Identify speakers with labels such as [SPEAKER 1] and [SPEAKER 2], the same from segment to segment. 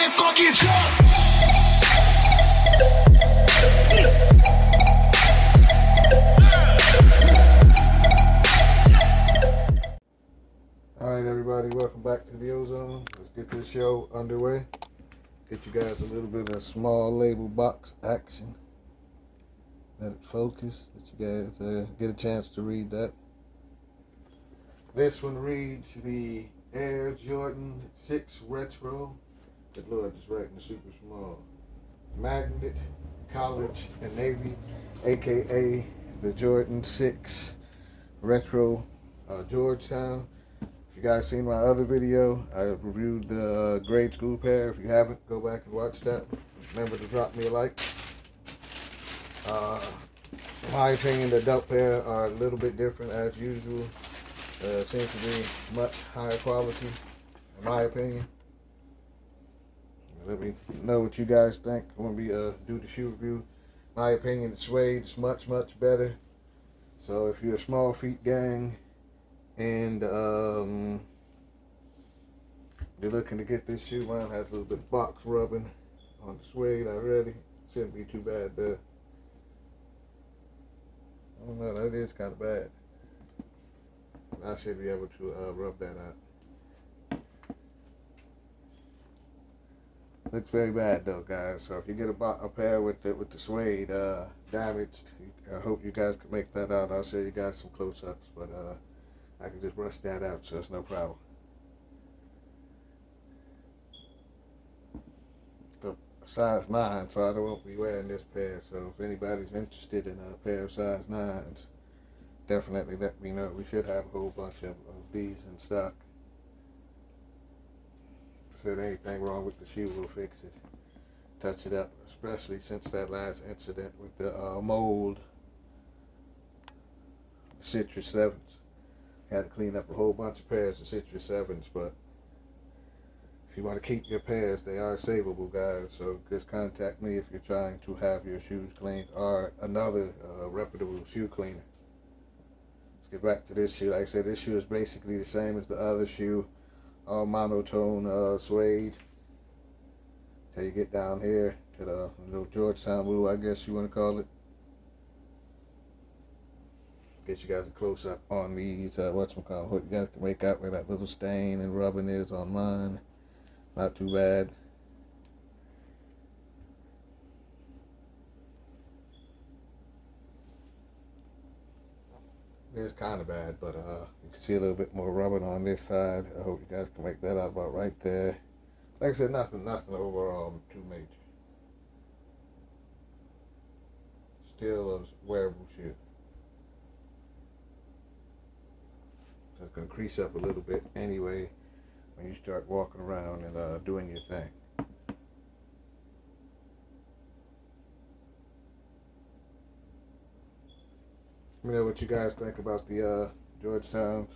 [SPEAKER 1] Everybody fucking jump!
[SPEAKER 2] Alright everybody, welcome back to the Ozone. Let's get this show underway. Get you guys a little bit of small label box action. Let it focus, that you guys get a chance to read that. This one reads the Air Jordan 6 Retro. Good Lord, just writing super small. Magnet, College, and Navy, aka the Jordan 6 Retro Georgetown. If you guys seen my other video, I reviewed the grade school pair. If you haven't, go back and watch that. Remember to drop me a like. In my opinion, the adult pair are a little bit different as usual. Seems to be much higher quality, in my opinion. Let me know what you guys think when we do the shoe review. In my opinion, the suede is much, much better. So if you're a small feet gang and you're looking to get this shoe, mine has a little bit of box rubbing on the suede already. Shouldn't be too bad there. I don't know, that is kind of bad. I should be able to rub that out. Looks very bad though, guys. So if you get a pair with the suede damaged, I hope you guys can make that out. I'll show you guys some close-ups, but I can just brush that out, so it's no problem. So size 9, so I won't be wearing this pair. So if anybody's interested in a pair of size 9s, definitely let me know. We should have a whole bunch of these in stock. So if there's anything wrong with the shoe, we'll fix it. Touch it up, especially since that last incident with the mold, Citrus 7s. Had to clean up a whole bunch of pairs of Citrus 7s, but if you want to keep your pairs, they are savable, guys. So just contact me if you're trying to have your shoes cleaned or another reputable shoe cleaner. Get back to this shoe. Like I said, this shoe is basically the same as the other shoe, all monotone suede. Till you get down here to the little Georgetown blue, I guess you want to call it. Get you guys a close up on these. Whatchamacallit. Hope you guys can make out where that little stain and rubbing is on mine. Not too bad. It's kind of bad, but you can see a little bit more rubbing on this side. I hope you guys can make that out about right there. Like I said, nothing overall too major. Still a wearable shoe. So it's going to crease up a little bit anyway when you start walking around and doing your thing. Let me know what you guys think about the Georgetowns.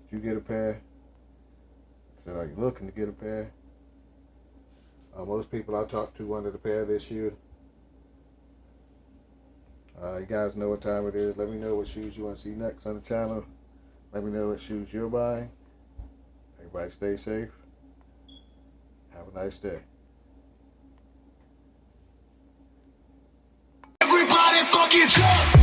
[SPEAKER 2] If you get a pair, so are you looking to get a pair? Most people I talk to wanted a pair this year. You guys know what time it is. Let me know what shoes you want to see next on the channel. Let me know what shoes you're buying. Everybody stay safe. Have a nice day.
[SPEAKER 1] Everybody fucking jump!